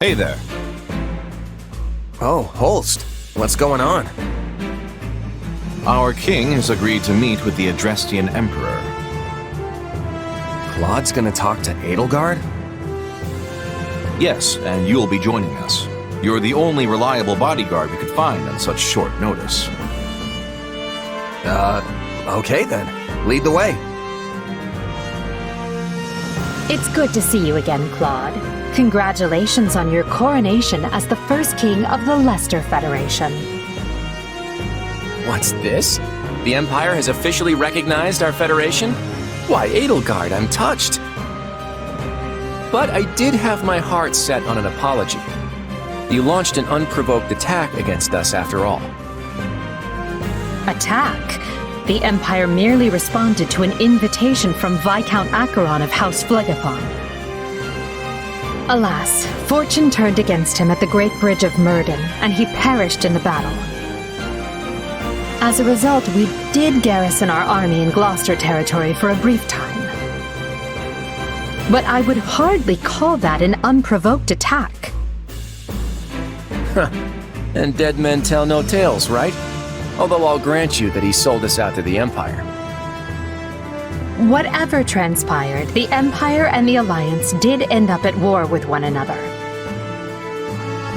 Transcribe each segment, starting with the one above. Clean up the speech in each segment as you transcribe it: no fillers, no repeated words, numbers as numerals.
Hey there. Oh, Holst. What's going on? Our king has agreed to meet with the Adrestian Emperor. Claude's gonna talk to Edelgard? Yes, and you'll be joining us. You're the only reliable bodyguard we could find on such short notice. Okay then. Lead the way. It's good to see you again, Claude. Congratulations on your coronation as the first king of the Leicester Federation. What's this? The Empire has officially recognized our Federation? Why, Edelgard, I'm touched. But I did have my heart set on an apology. You launched an unprovoked attack against us after all. Attack? The Empire merely responded to an invitation from Viscount Acheron of House Phlegethon. Alas, fortune turned against him at the Great Bridge of Myrden, and he perished in the battle. As a result, we did garrison our army in Gloucester territory for a brief time. But I would hardly call that an unprovoked attack. Huh. And dead men tell no tales, right? Although I'll grant you that he sold us out to the Empire. Whatever transpired, the Empire and the Alliance did end up at war with one another.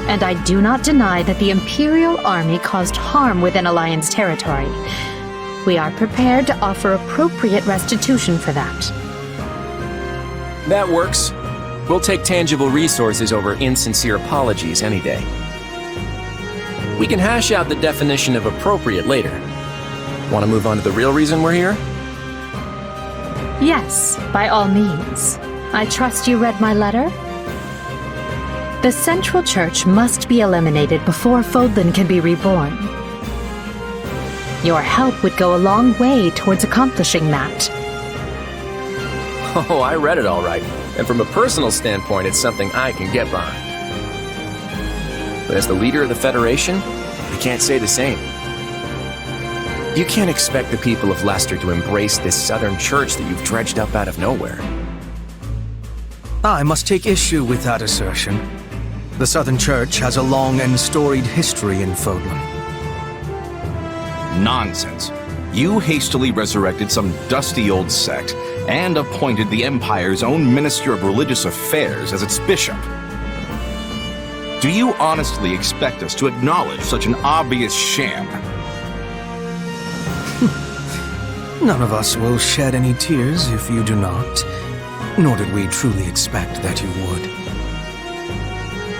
And I do not deny that the Imperial Army caused harm within Alliance territory. We are prepared to offer appropriate restitution for that. That works. We'll take tangible resources over insincere apologies any day. We can hash out the definition of appropriate later. Want to move on to the real reason we're here? Yes, by all means. I trust you read my letter? The Central Church must be eliminated before Fodlan can be reborn. Your help would go a long way towards accomplishing that. Oh, I read it all right. And from a personal standpoint, it's something I can get behind. But as the leader of the Federation, I can't say the same. You can't expect the people of Leicester to embrace this Southern Church that you've dredged up out of nowhere. I must take issue with that assertion. The Southern Church has a long and storied history in Fodlan. Nonsense. You hastily resurrected some dusty old sect and appointed the Empire's own Minister of Religious Affairs as its bishop. Do you honestly expect us to acknowledge such an obvious sham? None of us will shed any tears if you do not, nor did we truly expect that you would.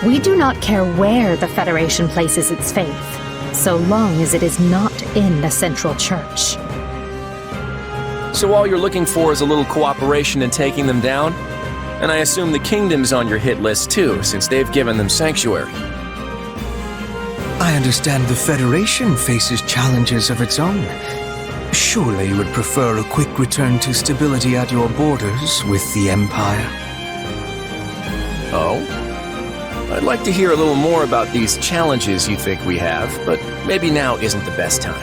We do not care where the Federation places its faith, so long as it is not in the Central Church. So all you're looking for is a little cooperation in taking them down? And I assume the Kingdom's on your hit list too, since they've given them sanctuary. I understand the Federation faces challenges of its own. Surely you would prefer a quick return to stability at your borders with the Empire. Oh? I'd like to hear a little more about these challenges you think we have, but maybe now isn't the best time.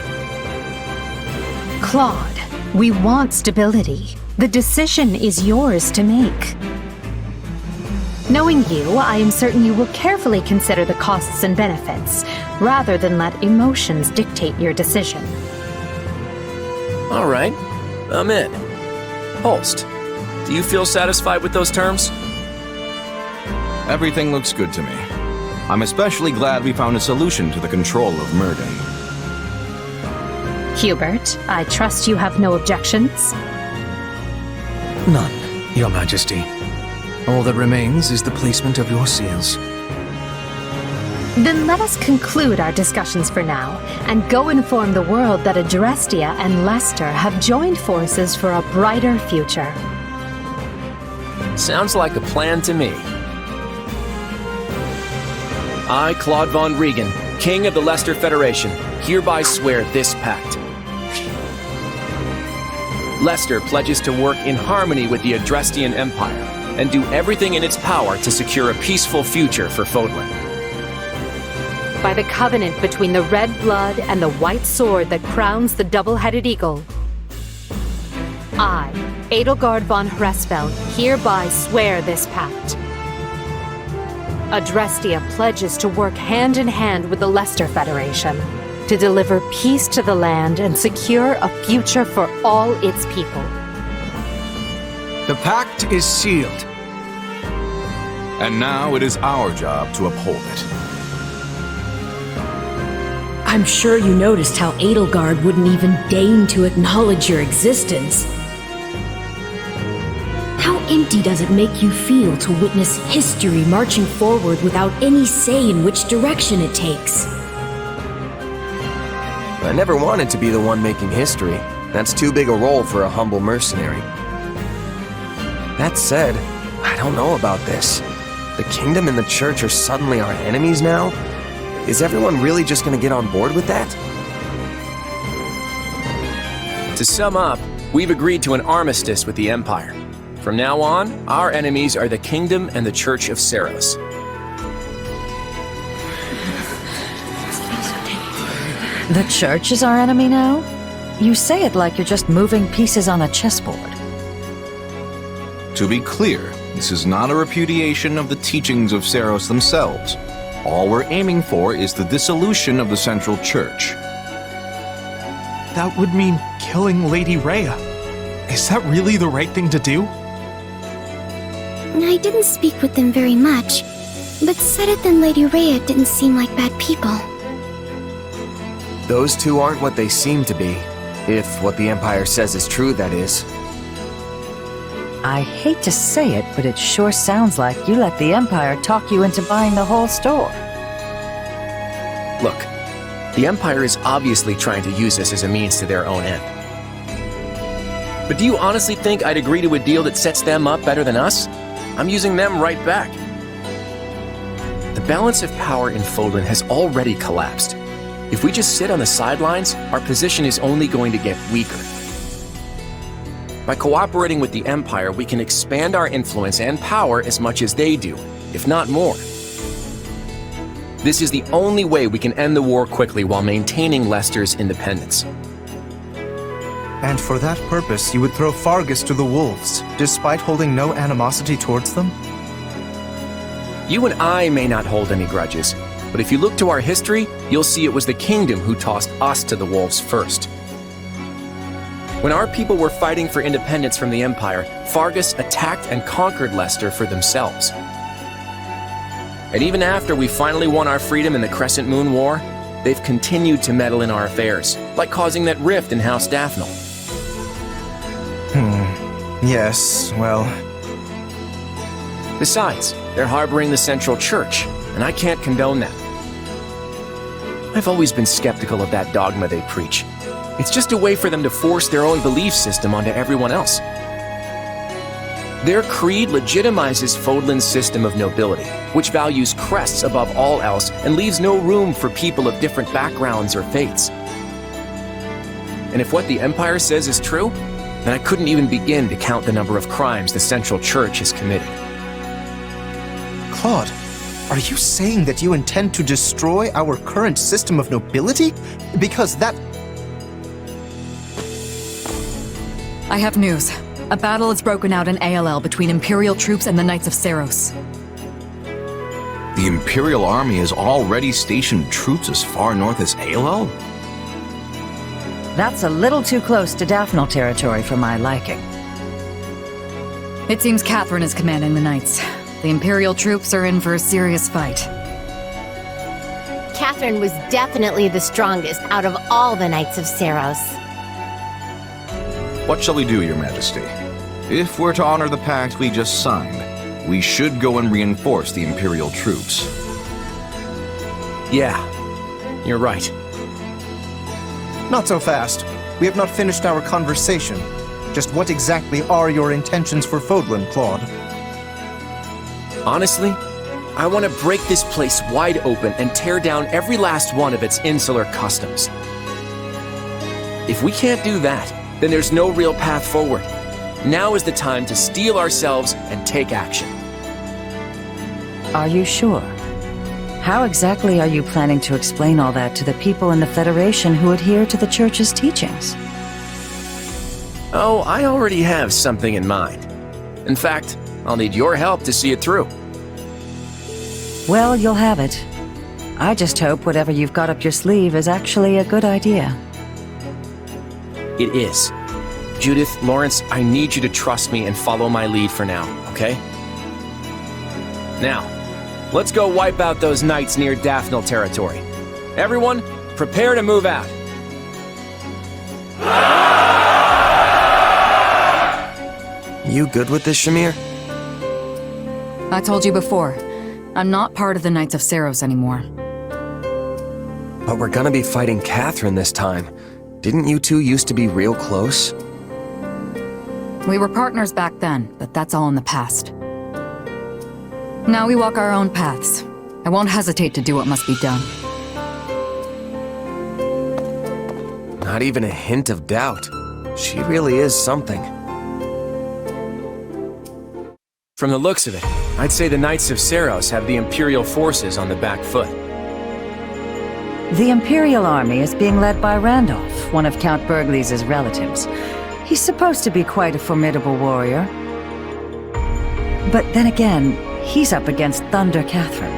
Claude, we want stability. The decision is yours to make. Knowing you, I am certain you will carefully consider the costs and benefits, rather than let emotions dictate your decision. All right, I'm in. Holst, do you feel satisfied with those terms? Everything looks good to me. I'm especially glad we found a solution to the control of Myrden. Hubert, I trust you have no objections? None, Your Majesty. All that remains is the placement of your seals. Then let us conclude our discussions for now, and go inform the world that Adrestia and Leicester have joined forces for a brighter future. Sounds like a plan to me. I, Claude von Regan, King of the Leicester Federation, hereby swear this pact. Leicester pledges to work in harmony with the Adrestian Empire, and do everything in its power to secure a peaceful future for Fodlan. By the covenant between the red blood and the white sword that crowns the double-headed eagle, I, Edelgard von Hresfeld, hereby swear this pact. Adrestia pledges to work hand in hand with the Leicester Federation to deliver peace to the land and secure a future for all its people. The pact is sealed. And now it is our job to uphold it. I'm sure you noticed how Edelgard wouldn't even deign to acknowledge your existence. How empty does it make you feel to witness history marching forward without any say in which direction it takes? I never wanted to be the one making history. That's too big a role for a humble mercenary. That said, I don't know about this. The kingdom and the church are suddenly our enemies now? Is everyone really just gonna get on board with that? To sum up, we've agreed to an armistice with the Empire. From now on, our enemies are the Kingdom and the Church of Seiros. The church is our enemy now? You say it like you're just moving pieces on a chessboard. To be clear, this is not a repudiation of the teachings of Seiros themselves. All we're aiming for is the dissolution of the Central Church. That would mean killing Lady Rhea. Is that really the right thing to do? I didn't speak with them very much, but Sedith and Lady Rhea didn't seem like bad people. Those two aren't what they seem to be. If what the Empire says is true, that is. I hate to say it, but it sure sounds like you let the Empire talk you into buying the whole store. Look, the Empire is obviously trying to use us as a means to their own end. But do you honestly think I'd agree to a deal that sets them up better than us? I'm using them right back. The balance of power in Fodlan has already collapsed. If we just sit on the sidelines, our position is only going to get weaker. By cooperating with the Empire, we can expand our influence and power as much as they do, if not more. This is the only way we can end the war quickly while maintaining Leicester's independence. And for that purpose, you would throw Fargus to the wolves, despite holding no animosity towards them? You and I may not hold any grudges, but if you look to our history, you'll see it was the Kingdom who tossed us to the wolves first. When our people were fighting for independence from the Empire, Fargus attacked and conquered Leicester for themselves. And even after we finally won our freedom in the Crescent Moon War, they've continued to meddle in our affairs, like causing that rift in House Daphnel. Yes, well... Besides, they're harboring the Central Church, and I can't condone that. I've always been skeptical of that dogma they preach. It's just a way for them to force their own belief system onto everyone else. Their creed legitimizes Fodlan's system of nobility, which values crests above all else and leaves no room for people of different backgrounds or faiths. And if what the Empire says is true, then I couldn't even begin to count the number of crimes the Central Church has committed. Claude, are you saying that you intend to destroy our current system of nobility? Because that... I have news. A battle has broken out in Ailell between Imperial troops and the Knights of Seiros. The Imperial Army has already stationed troops as far north as Ailell? That's a little too close to Daphnel territory for my liking. It seems Catherine is commanding the Knights. The Imperial troops are in for a serious fight. Catherine was definitely the strongest out of all the Knights of Seiros. What shall we do, Your Majesty? If we're to honor the pact we just signed, we should go and reinforce the Imperial troops. Yeah, you're right. Not so fast. We have not finished our conversation. Just what exactly are your intentions for Fodlan, Claude? Honestly, I want to break this place wide open and tear down every last one of its insular customs. If we can't do that, then there's no real path forward. Now is the time to steel ourselves and take action. Are you sure? How exactly are you planning to explain all that to the people in the Federation who adhere to the Church's teachings? Oh, I already have something in mind. In fact, I'll need your help to see it through. Well, you'll have it. I just hope whatever you've got up your sleeve is actually a good idea. It is. Judith, Lawrence, I need you to trust me and follow my lead for now, okay? Now, let's go wipe out those knights near Daphnel territory. Everyone, prepare to move out. You good with this, Shamir? I told you before, I'm not part of the Knights of Seiros anymore. But we're gonna be fighting Catherine this time. Didn't you two used to be real close? We were partners back then, but that's all in the past. Now we walk our own paths. I won't hesitate to do what must be done. Not even a hint of doubt. She really is something. From the looks of it, I'd say the Knights of Seiros have the Imperial forces on the back foot. The Imperial army is being led by Randolph, one of Count Burghley's relatives. He's supposed to be quite a formidable warrior. But then again, he's up against Thunder Catherine.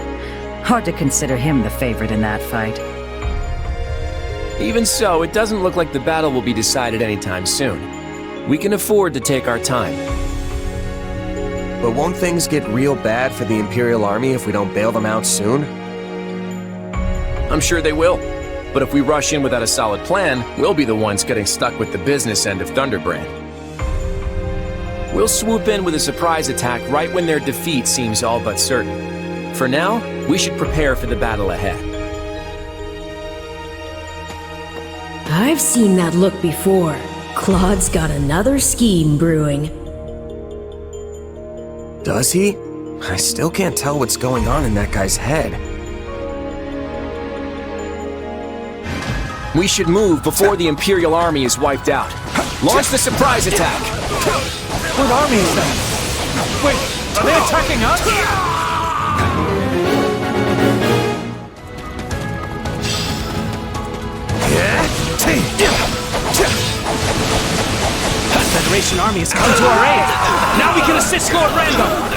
Hard to consider him the favorite in that fight. Even so, it doesn't look like the battle will be decided anytime soon. We can afford to take our time. But won't things get real bad for the Imperial army if we don't bail them out soon? I'm sure they will. But if we rush in without a solid plan, we'll be the ones getting stuck with the business end of Thunderbrand. We'll swoop in with a surprise attack right when their defeat seems all but certain. For now, we should prepare for the battle ahead. I've seen that look before. Claude's got another scheme brewing. Does he? I still can't tell what's going on in that guy's head. We should move before the Imperial army is wiped out. Launch the surprise attack! What army is that? Wait, are they attacking us? The Federation army has come to our aid! Now we can assist Lord Randolph!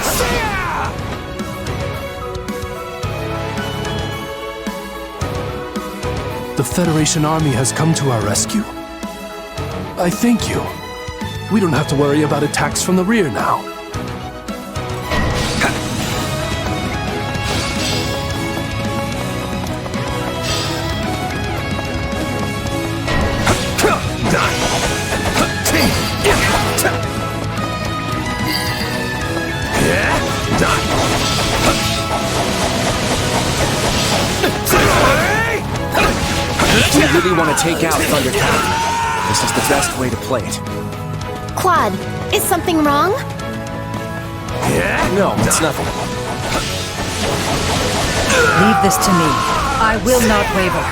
The Federation army has come to our rescue? I thank you. We don't have to worry about attacks from the rear now. We really want to take out Thunder Catherine. This is the best way to play it. Claude, is something wrong? No, it's nothing. Leave this to me. I will not waver.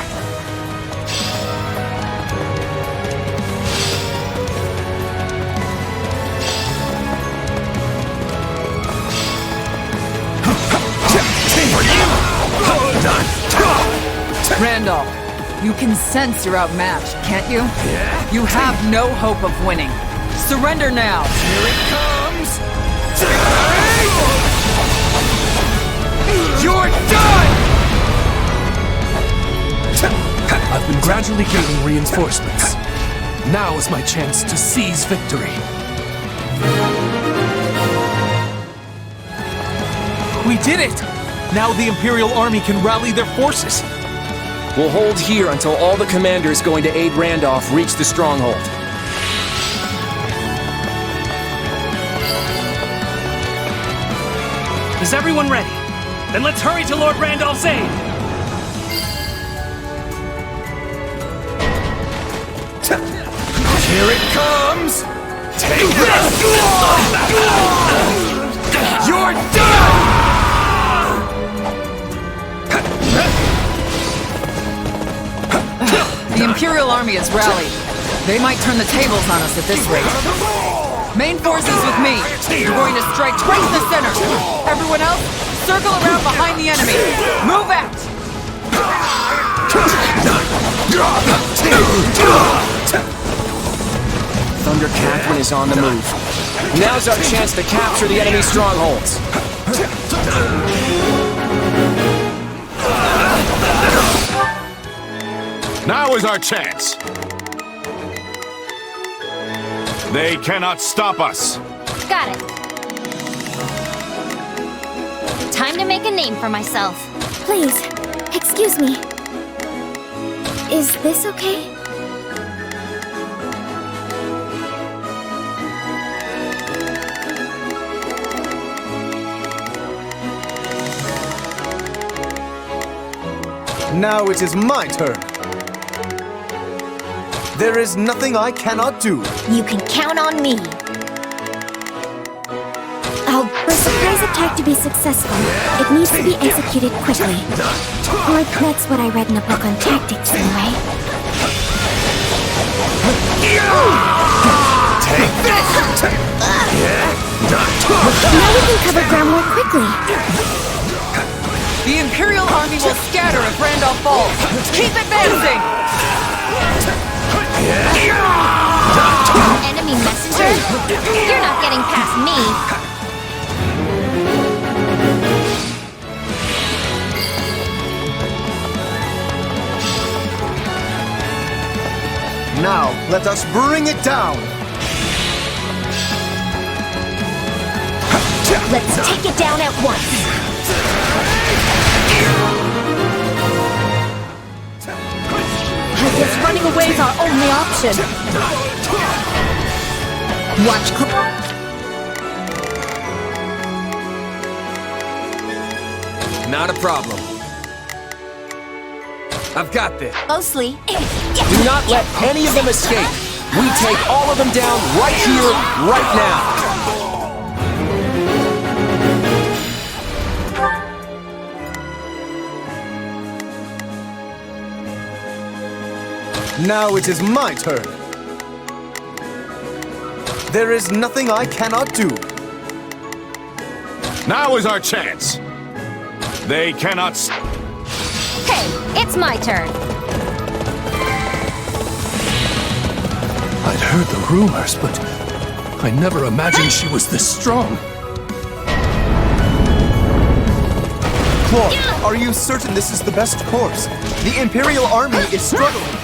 Randolph, you can sense you're outmatched, can't you? You have no hope of winning. Surrender now! Here it comes! You're done! I've been gradually gaining reinforcements. Now is my chance to seize victory. We did it! Now the Imperial army can rally their forces. We'll hold here until all the commanders going to aid Randolph reach the stronghold. Is everyone ready? Then let's hurry to Lord Randolph's aid! Here it comes! Take this! You're done! The Imperial army has rallied. They might turn the tables on us at this rate. Main forces with me. You're going to strike right in the center. Everyone else, circle around behind the enemy. Move out! Thunder Catherine is on the move. Now's our chance to capture the enemy strongholds. Now is our chance. They cannot stop us. Got it. Time to make a name for myself. Please, excuse me. Is this okay? Now it is my turn. There is nothing I cannot do. You can count on me. For a surprise attack to be successful, it needs to be executed quickly. Or that's what I read in a book on tactics, anyway. Take this! Now we can cover ground more quickly. The Imperial army will scatter if Randolph falls. Keep advancing! Enemy messenger? You're not getting past me. Now, let us bring it down. Let's take it down at once. I guess running away is our only option. Watch Not a problem. I've got this. Mostly. Do not let any of them escape. We take all of them down right here, right now. Now it is my turn. There is nothing I cannot do. Now is our chance. They cannot. Hey, it's my turn. I'd heard the rumors, but I never imagined she was this strong. Claude, are you certain this is the best course? The Imperial army is struggling.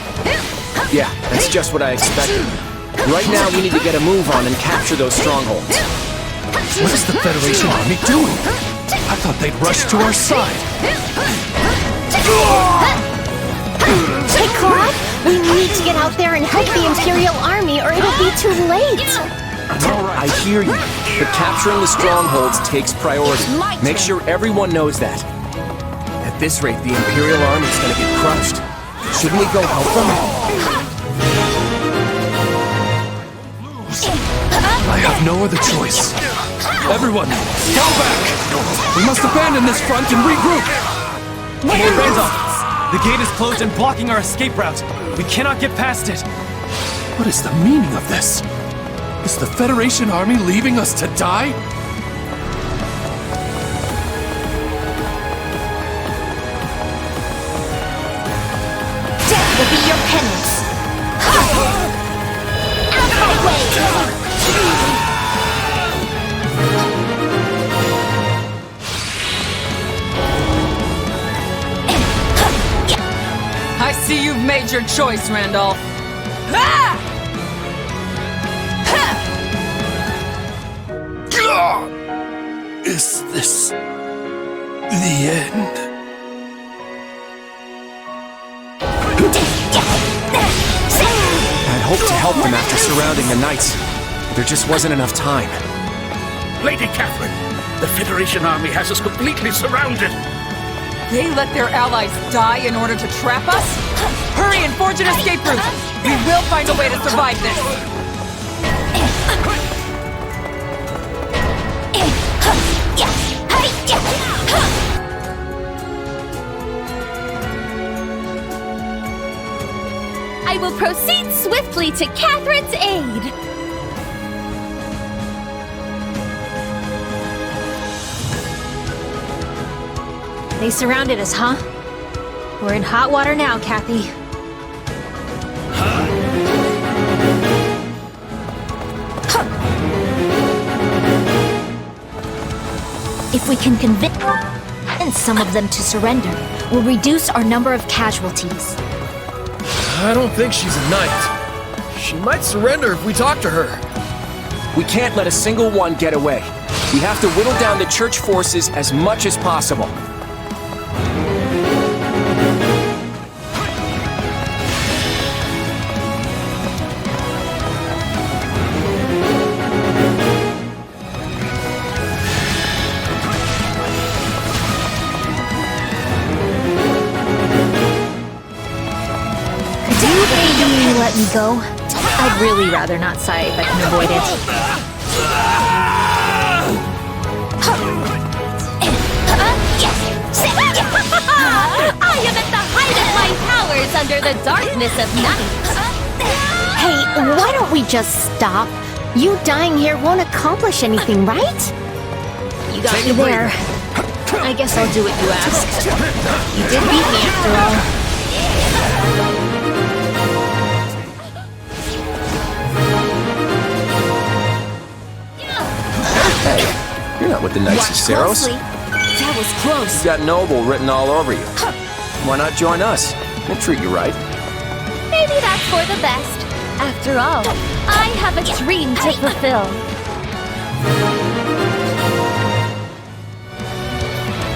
Yeah, that's just what I expected. Right now, we need to get a move on and capture those strongholds. What is the Federation army doing? I thought they'd rush to our side. Hey, Claude, we need to get out there and help the Imperial army or it'll be too late. I hear you, but capturing the strongholds takes priority. Make sure everyone knows that. At this rate, the Imperial army is going to get crushed. Shouldn't we go help them? I have no other choice. Everyone, fall back! We must abandon this front and regroup! Hey, Randolph! The gate is closed and blocking our escape route. We cannot get past it. What is the meaning of this? Is the Federation army leaving us to die? Death will be your penance. Out of my way! I see you've made your choice, Randolph. Ah! Is this the end? I'd hoped to help them after surrounding the Knights. There just wasn't enough time. Lady Catherine, the Federation army has us completely surrounded. They let their allies die in order to trap us? Hurry and forge an escape route! We will find a way to survive this! I will proceed swiftly to Catherine's aid. They surrounded us, huh? We're in hot water now, Kathy. If we can convince some of them to surrender, we'll reduce our number of casualties. I don't think she's a knight. She might surrender if we talk to her. We can't let a single one get away. We have to whittle down the church forces as much as possible. Let me go. I'd really rather not sigh if I can avoid it. I am at the height of my powers under the darkness of night. Hey, why don't we just stop? You dying here won't accomplish anything, right? You got me there. I guess I'll do what you asked. You did beat me after all. Hey, you're not with the Knights of Seiros. That was close. You've got noble written all over you. Why not join us? We'll treat you right. Maybe that's for the best. After all, I have a dream to fulfill.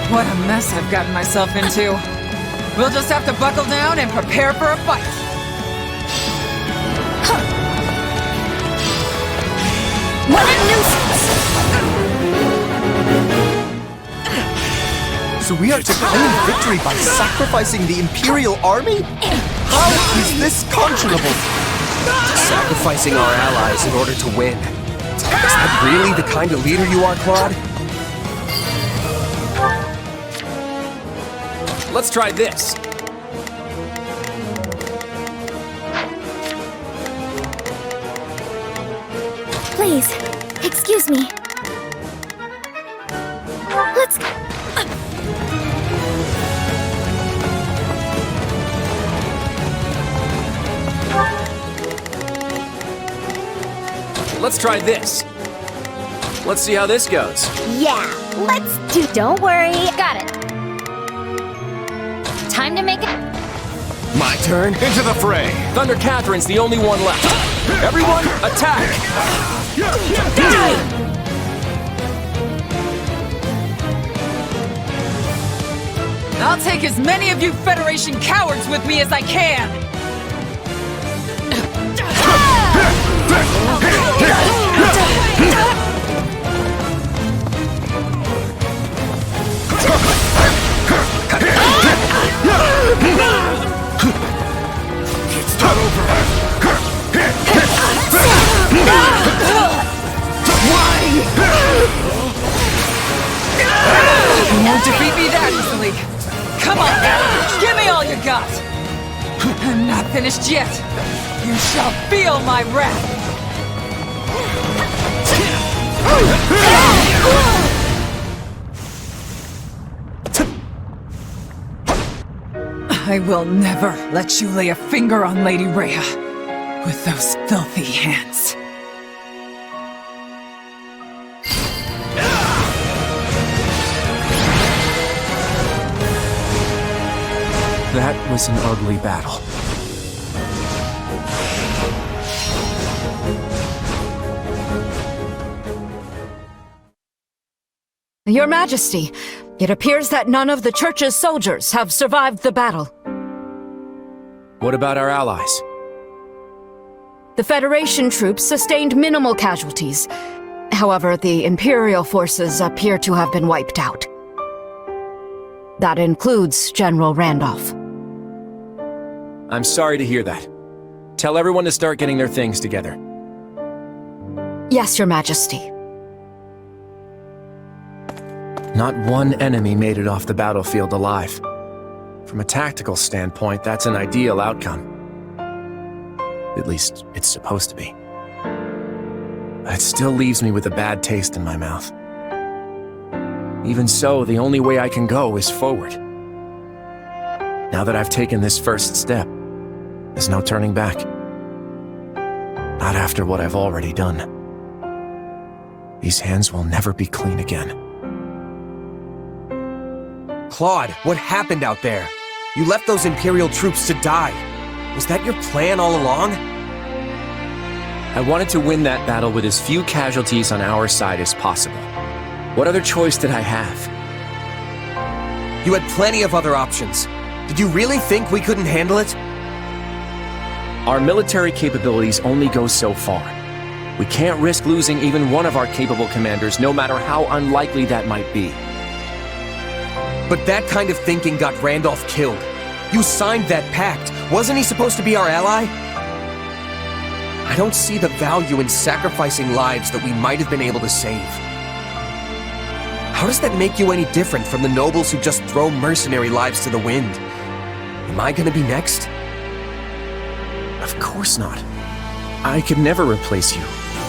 What a mess I've gotten myself into. We'll just have to buckle down and prepare for a fight. What a nuisance! So we are to claim victory by sacrificing the Imperial army? How is this conscionable? Sacrificing our allies in order to win. Is that really the kind of leader you are, Claude? Let's try this. Please, excuse me. Let's go. Let's try this. Let's see how this goes. Yeah, let's do. Don't worry. Got it. Time to make it. My turn. Into the fray. Thunder Catherine's the only one left. Everyone, attack! I'll take as many of you Federation cowards with me as I can! It's not over. You won't defeat me that easily. Come on, give me all you got. I'm not finished yet. You shall feel my wrath. I will never let you lay a finger on Lady Rhea with those filthy hands. That was an ugly battle. Your Majesty, it appears that none of the Church's soldiers have survived the battle. What about our allies? The Federation troops sustained minimal casualties. However, the Imperial forces appear to have been wiped out. That includes General Randolph. I'm sorry to hear that. Tell everyone to start getting their things together. Yes, Your Majesty. Not one enemy made it off the battlefield alive. From a tactical standpoint, that's an ideal outcome. At least, it's supposed to be. But it still leaves me with a bad taste in my mouth. Even so, the only way I can go is forward. Now that I've taken this first step, there's no turning back. Not after what I've already done. These hands will never be clean again. Claude, what happened out there? You left those Imperial troops to die. Was that your plan all along? I wanted to win that battle with as few casualties on our side as possible. What other choice did I have? You had plenty of other options. Did you really think we couldn't handle it? Our military capabilities only go so far. We can't risk losing even one of our capable commanders, no matter how unlikely that might be. But that kind of thinking got Randolph killed. You signed that pact. Wasn't he supposed to be our ally? I don't see the value in sacrificing lives that we might have been able to save. How does that make you any different from the nobles who just throw mercenary lives to the wind? Am I gonna be next? Of course not. I could never replace you.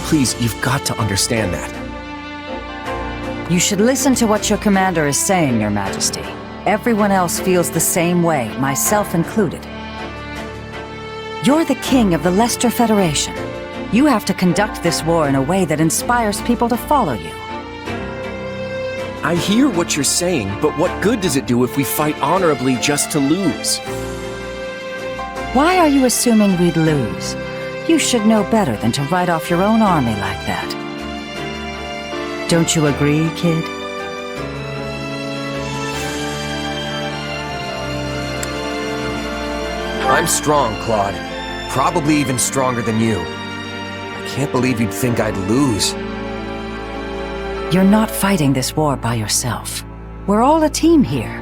Please, you've got to understand that. You should listen to what your commander is saying, Your Majesty. Everyone else feels the same way, myself included. You're the king of the Leicester Federation. You have to conduct this war in a way that inspires people to follow you. I hear what you're saying, but what good does it do if we fight honorably just to lose? Why are you assuming we'd lose? You should know better than to write off your own army like that. Don't you agree, kid? I'm strong, Claude. Probably even stronger than you. I can't believe you'd think I'd lose. You're not fighting this war by yourself. We're all a team here.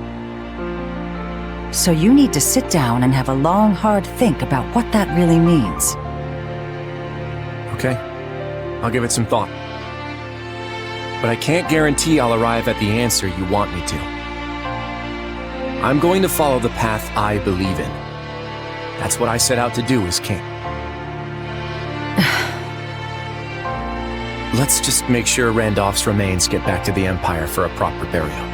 So you need to sit down and have a long, hard think about what that really means. Okay, I'll give it some thought. But I can't guarantee I'll arrive at the answer you want me to. I'm going to follow the path I believe in. That's what I set out to do as king. Let's just make sure Randolph's remains get back to the Empire for a proper burial.